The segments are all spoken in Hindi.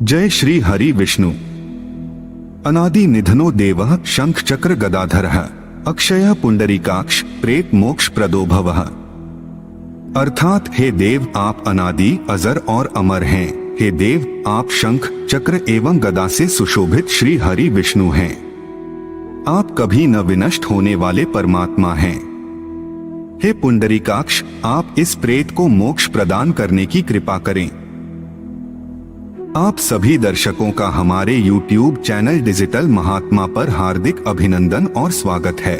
जय श्री हरि विष्णु। अनादि निधनो देवः शंख चक्र गदाधरः अक्षय पुंडरीकाक्ष प्रेत मोक्ष प्रदो भवः। अर्थात हे देव आप अनादि अजर और अमर हैं। हे देव आप शंख चक्र एवं गदा से सुशोभित श्री हरि विष्णु हैं। आप कभी न विनष्ट होने वाले परमात्मा हैं। हे पुंडरीकाक्ष आप इस प्रेत को मोक्ष प्रदान करने की कृपा करें। आप सभी दर्शकों का हमारे YouTube चैनल डिजिटल महात्मा पर हार्दिक अभिनंदन और स्वागत है।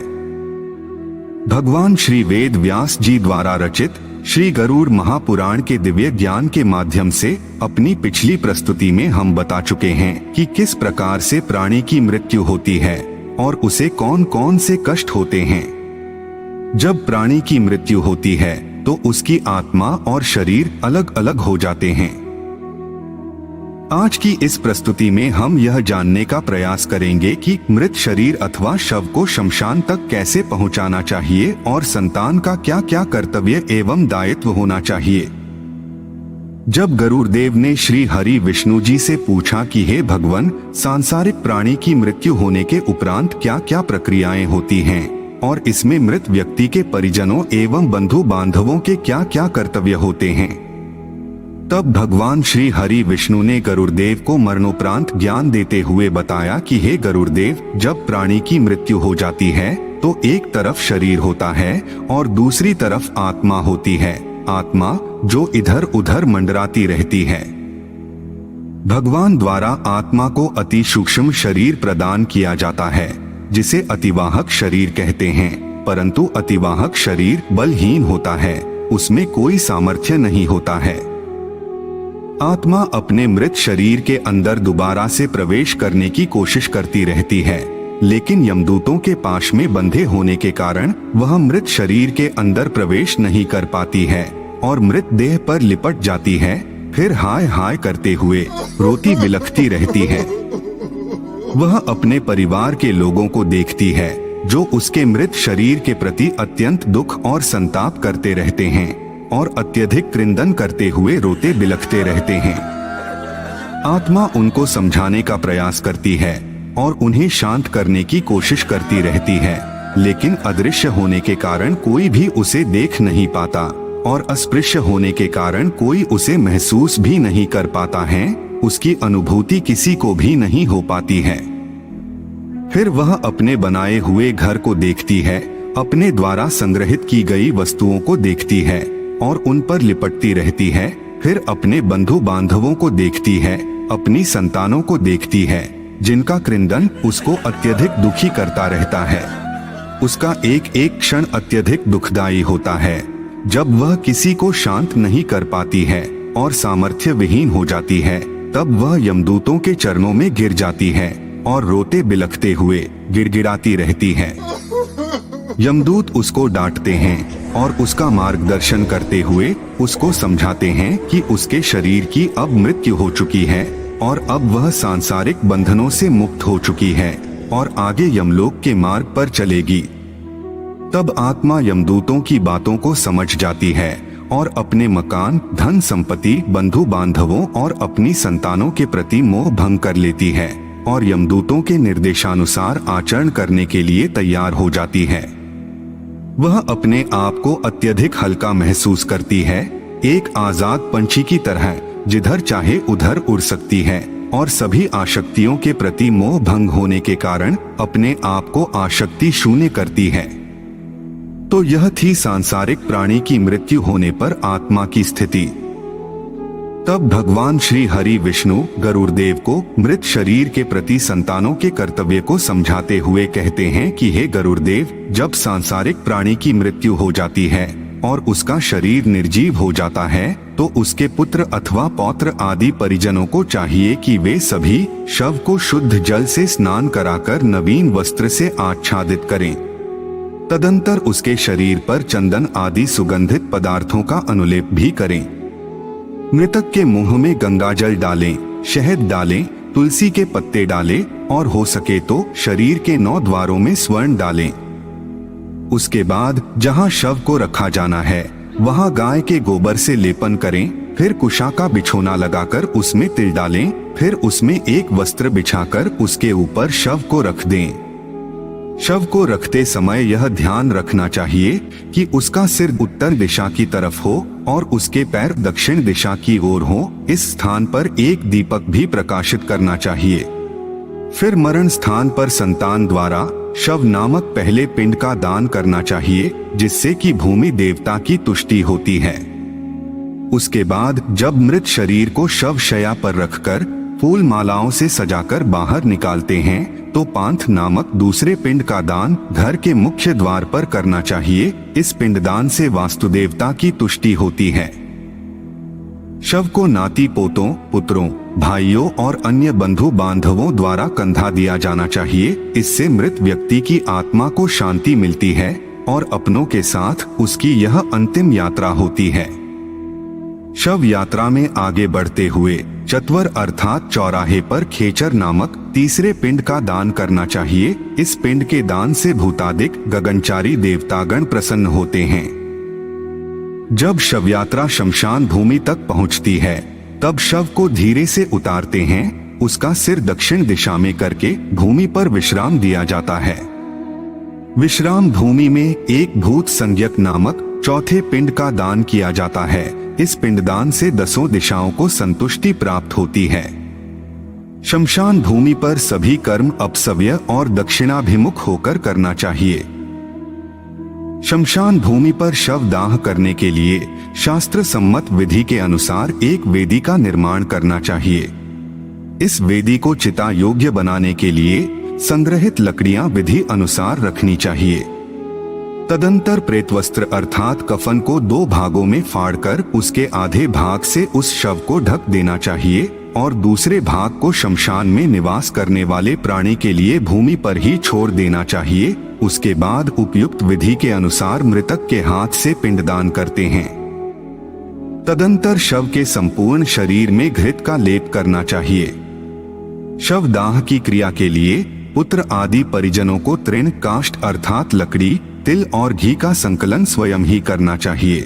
भगवान श्री वेद व्यास जी द्वारा रचित श्री गरुड़ महापुराण के दिव्य ज्ञान के माध्यम से अपनी पिछली प्रस्तुति में हम बता चुके हैं कि किस प्रकार से प्राणी की मृत्यु होती है और उसे कौन कौन से कष्ट होते हैं। जब प्राणी की मृत्यु होती है तो उसकी आत्मा और शरीर अलग अलग हो जाते हैं। आज की इस प्रस्तुति में हम यह जानने का प्रयास करेंगे कि मृत शरीर अथवा शव को शमशान तक कैसे पहुंचाना चाहिए और संतान का क्या क्या कर्तव्य एवं दायित्व होना चाहिए। जब गरुड़ देव ने श्री हरि विष्णु जी से पूछा कि हे भगवान, सांसारिक प्राणी की मृत्यु होने के उपरांत क्या क्या प्रक्रियाएं होती हैं और इसमें मृत व्यक्ति के परिजनों एवं बंधु बांधवों के क्या क्या कर्तव्य होते हैं, तब भगवान श्री हरि विष्णु ने गरुड़देव को मरणोपरांत ज्ञान देते हुए बताया कि हे गरुड़देव, जब प्राणी की मृत्यु हो जाती है तो एक तरफ शरीर होता है और दूसरी तरफ आत्मा होती है। आत्मा जो इधर उधर मंडराती रहती है। भगवान द्वारा आत्मा को अति सूक्ष्म शरीर प्रदान किया जाता है जिसे अतिवाहक शरीर कहते हैं, परंतु अतिवाहक शरीर बलहीन होता है, उसमें कोई सामर्थ्य नहीं होता है। आत्मा अपने मृत शरीर के अंदर दोबारा से प्रवेश करने की कोशिश करती रहती है, लेकिन यमदूतों के पाश में बंधे होने के कारण वह मृत शरीर के अंदर प्रवेश नहीं कर पाती है और मृत देह पर लिपट जाती है। फिर हाय हाय करते हुए रोती बिलखती रहती है। वह अपने परिवार के लोगों को देखती है जो उसके मृत शरीर के प्रति अत्यंत दुख और संताप करते रहते हैं और अत्यधिक क्रंदन करते हुए रोते बिलखते रहते हैं। आत्मा उनको समझाने का प्रयास करती है और उन्हें शांत करने की कोशिश करती रहती है, लेकिन अदृश्य होने के कारण कोई भी उसे देख नहीं पाता और अस्पृश्य होने के कारण कोई उसे महसूस भी नहीं कर पाता है। उसकी अनुभूति किसी को भी नहीं हो पाती है। फिर वह अपने बनाए हुए घर को देखती है, अपने द्वारा संग्रहित की गई वस्तुओं को देखती है और उन पर लिपटती रहती है। फिर अपने बंधु बांधवों को देखती है, अपनी संतानों को देखती है जिनका क्रंदन उसको अत्यधिक दुखी करता रहता है। उसका एक एक क्षण अत्यधिक दुखदायी होता है। जब वह किसी को शांत नहीं कर पाती है और सामर्थ्य विहीन हो जाती है, तब वह यमदूतों के चरणों में गिर जाती है और रोते बिलखते हुए गिड़गिड़ाती रहती है। यमदूत उसको डांटते हैं और उसका मार्गदर्शन करते हुए उसको समझाते हैं कि उसके शरीर की अब मृत्यु हो चुकी है और अब वह सांसारिक बंधनों से मुक्त हो चुकी है और आगे यमलोक के मार्ग पर चलेगी। तब आत्मा यमदूतों की बातों को समझ जाती है और अपने मकान, धन संपत्ति, बंधु बांधवों और अपनी संतानों के प्रति मोह भंग कर लेती है और यमदूतों के निर्देशानुसार आचरण करने के लिए तैयार हो जाती है। वह अपने आप को अत्यधिक हल्का महसूस करती है, एक आजाद पंछी की तरह जिधर चाहे उधर उड़ सकती है और सभी आसक्तियों के प्रति मोह भंग होने के कारण अपने आप को आसक्ति शून्य करती है। तो यह थी सांसारिक प्राणी की मृत्यु होने पर आत्मा की स्थिति। तब भगवान श्री हरि विष्णु गरुड़देव को मृत शरीर के प्रति संतानों के कर्तव्य को समझाते हुए कहते हैं कि हे गरुड़देव, जब सांसारिक प्राणी की मृत्यु हो जाती है और उसका शरीर निर्जीव हो जाता है तो उसके पुत्र अथवा पौत्र आदि परिजनों को चाहिए कि वे सभी शव को शुद्ध जल से स्नान कराकर नवीन वस्त्र से आच्छादित करें। तदंतर उसके शरीर पर चंदन आदि सुगंधित पदार्थों का अनुलेप भी करें। मृतक के मुंह में गंगाजल डालें, शहद डालें, तुलसी के पत्ते डालें और हो सके तो शरीर के 9 द्वारों में स्वर्ण डालें। उसके बाद जहां शव को रखा जाना है वहां गाय के गोबर से लेपन करें फिर कुशा का बिछोना लगाकर उसमें तिल डालें, फिर उसमें एक वस्त्र बिछाकर उसके ऊपर शव को रख दें। शव को रखते समय यह ध्यान रखना चाहिए कि उसका सिर उत्तर दिशा की तरफ हो और उसके पैर दक्षिण दिशा की ओर हो। इस स्थान पर एक दीपक भी प्रकाशित करना चाहिए। फिर मरण स्थान पर संतान द्वारा शव नामक पहले पिंड का दान करना चाहिए, जिससे कि भूमि देवता की तुष्टि होती है। उसके बाद जब मृत शरीर को शव शैया पर रखकर फूल मालाओं से सजाकर बाहर निकालते हैं, तो पांथ नामक दूसरे पिंड का दान घर के मुख्य द्वार पर करना चाहिए। इस पिंडदान से वास्तुदेवता की तुष्टि होती है। शव को नाती पोतों, पुत्रों, भाइयों और अन्य बंधु बांधवों द्वारा कंधा दिया जाना चाहिए। इससे मृत व्यक्ति की आत्मा को शांति मिलती है और अपनों के साथ उसकी यह अंतिम यात्रा होती है। शव यात्रा में आगे बढ़ते हुए चत्वर अर्थात चौराहे पर खेचर नामक तीसरे पिंड का दान करना चाहिए। इस पिंड के दान से भूतादिक गगनचारी देवतागण प्रसन्न होते हैं। जब शव यात्रा शमशान भूमि तक पहुंचती है, तब शव को धीरे से उतारते हैं। उसका सिर दक्षिण दिशा में करके भूमि पर विश्राम दिया जाता है। विश्राम भूमि में एक भूत संज्ञक नामक चौथे पिंड का दान किया जाता है। इस पिंडदान से 10 दिशाओं को संतुष्टि प्राप्त होती है। शमशान भूमि पर सभी कर्म अपसव्य और दक्षिणाभिमुख होकर करना चाहिए। शमशान भूमि पर शव दाह करने के लिए शास्त्र सम्मत विधि के अनुसार एक वेदी का निर्माण करना चाहिए। इस वेदी को चिता योग्य बनाने के लिए संग्रहित लकड़ियां विधि अनुसार रखनी चाहिए। तदंतर प्रेतवस्त्र अर्थात कफन को 2 भागों में फाड़कर उसके आधे भाग से उस शव को ढक देना चाहिए और दूसरे भाग को शमशान में निवास करने वाले प्राणी के लिए भूमि पर ही छोड़ देना चाहिए। उसके बाद उपयुक्त विधि के अनुसार मृतक के हाथ से पिंडदान करते हैं। तदंतर शव के संपूर्ण शरीर में घृत का लेप करना चाहिए। शव दाह की क्रिया के लिए पुत्र आदि परिजनों को तृण काष्ठ अर्थात लकड़ी, तिल और घी का संकलन स्वयं ही करना चाहिए।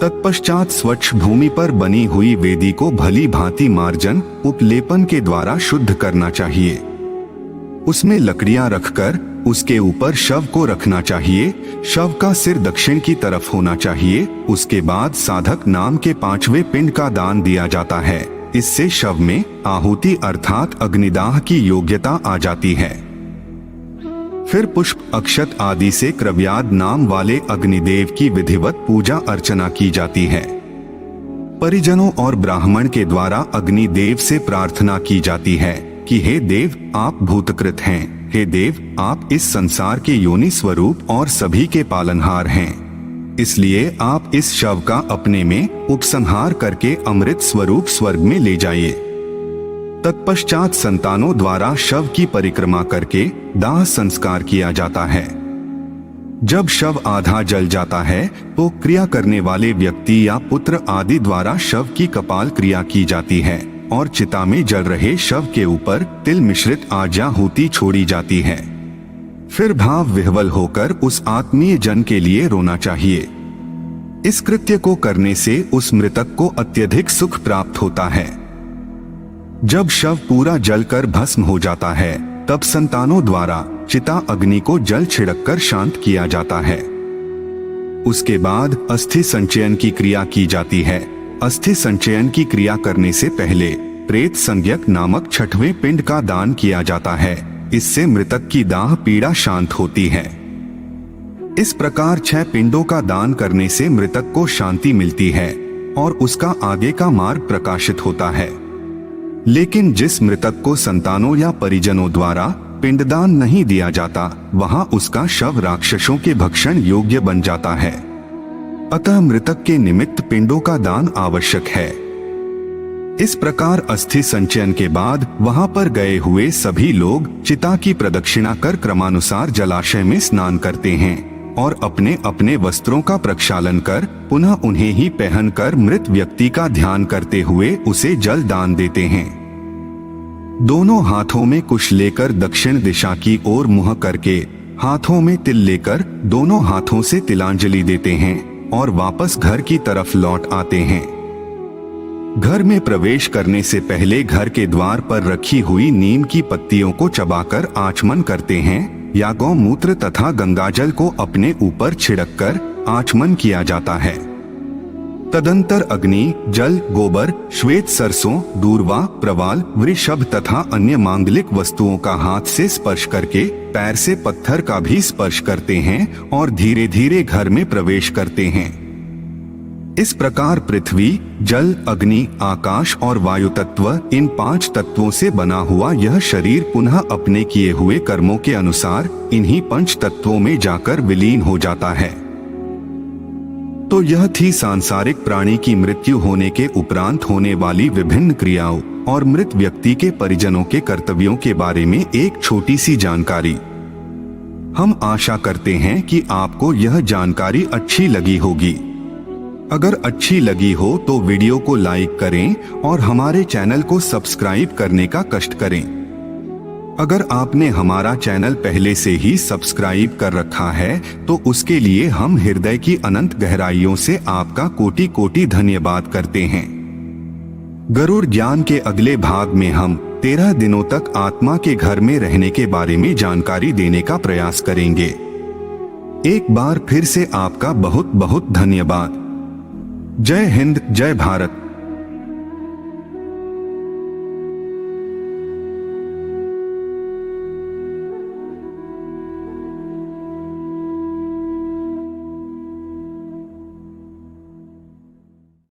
तत्पश्चात स्वच्छ भूमि पर बनी हुई वेदी को भली भांति मार्जन उपलेपन के द्वारा शुद्ध करना चाहिए। उसमें लकड़ियां रखकर उसके ऊपर शव को रखना चाहिए। शव का सिर दक्षिण की तरफ होना चाहिए। उसके बाद साधक नाम के 5वें पिंड का दान दिया जाता है। इससे शव में आहुति अर्थात अग्निदाह की योग्यता आ जाती है। फिर पुष्प अक्षत आदि से क्रव्याद नाम वाले अग्निदेव की विधिवत पूजा अर्चना की जाती है। परिजनों और ब्राह्मण के द्वारा अग्निदेव से प्रार्थना की जाती है कि हे देव, आप भूतकृत हैं। हे देव, आप इस संसार के योनि स्वरूप और सभी के पालनहार हैं। इसलिए आप इस शव का अपने में उपसंहार करके अमृत स्वरूप स्वर्ग में ले जाइए। तत्पश्चात संतानों द्वारा शव की परिक्रमा करके दाह संस्कार किया जाता है। जब शव आधा जल जाता है तो क्रिया करने वाले व्यक्ति या पुत्र आदि द्वारा शव की कपाल क्रिया की जाती है और चिता में जल रहे शव के ऊपर तिल मिश्रित आज्याहुति छोड़ी जाती है। फिर भाव विह्वल होकर उस आत्मीय जन के लिए रोना चाहिए। इस कृत्य को करने से उस मृतक को अत्यधिक सुख प्राप्त होता है। जब शव पूरा जलकर भस्म हो जाता है, तब संतानों द्वारा चिता अग्नि को जल छिड़ककर शांत किया जाता है। उसके बाद अस्थि संचयन की क्रिया की जाती है। अस्थि संचयन की क्रिया करने से पहले प्रेत संज्ञक नामक 6वें पिंड का दान किया जाता है। इससे मृतक की दाह पीड़ा शांत होती है। इस प्रकार 6 पिंडों का दान करने से मृतक को शांति मिलती है और उसका आगे का मार्ग प्रकाशित होता है। लेकिन जिस मृतक को संतानों या परिजनों द्वारा पिंडदान नहीं दिया जाता, वहां उसका शव राक्षसों के भक्षण योग्य बन जाता है। अतः मृतक के निमित्त पिंडों का दान आवश्यक है। इस प्रकार अस्थि संचयन के बाद वहां पर गए हुए सभी लोग चिता की प्रदक्षिणा कर क्रमानुसार जलाशय में स्नान करते हैं और अपने अपने वस्त्रों का प्रक्षालन कर पुनः उन्हें ही पहनकर मृत व्यक्ति का ध्यान करते हुए उसे जल दान देते हैं। दोनों हाथों में कुश लेकर दक्षिण दिशा की ओर मुंह करके हाथों में तिल लेकर दोनों हाथों से तिलांजलि देते हैं और वापस घर की तरफ लौट आते हैं। घर में प्रवेश करने से पहले घर के द्वार पर रखी हुई नीम की पत्तियों को चबाकर आचमन करते हैं या गौमूत्र तथा गंगाजल को अपने ऊपर छिड़ककर आचमन किया जाता है। तदंतर अग्नि, जल, गोबर, श्वेत सरसों, दूर्वा, प्रवाल, वृषभ तथा अन्य मांगलिक वस्तुओं का हाथ से स्पर्श करके पैर से पत्थर का भी स्पर्श करते हैं और धीरे धीरे घर में प्रवेश करते हैं। इस प्रकार पृथ्वी, जल, अग्नि, आकाश और वायु तत्व, इन 5 तत्वों से बना हुआ यह शरीर पुनः अपने किए हुए कर्मों के अनुसार इन्हीं 5 तत्वों में जाकर विलीन हो जाता है। तो यह थी सांसारिक प्राणी की मृत्यु होने के उपरांत होने वाली विभिन्न क्रियाओं और मृत व्यक्ति के परिजनों के कर्तव्यों के बारे में एक छोटी सी जानकारी। हम आशा करते हैं कि आपको यह जानकारी अच्छी लगी होगी। अगर अच्छी लगी हो तो वीडियो को लाइक करें और हमारे चैनल को सब्सक्राइब करने का कष्ट करें। अगर आपने हमारा चैनल पहले से ही सब्सक्राइब कर रखा है तो उसके लिए हम हृदय की अनंत गहराइयों से आपका कोटि कोटि धन्यवाद करते हैं। गरुड़ ज्ञान के अगले भाग में हम 13 दिनों तक आत्मा के घर में रहने के बारे में जानकारी देने का प्रयास करेंगे। एक बार फिर से आपका बहुत बहुत धन्यवाद। जय हिंद, जय भारत।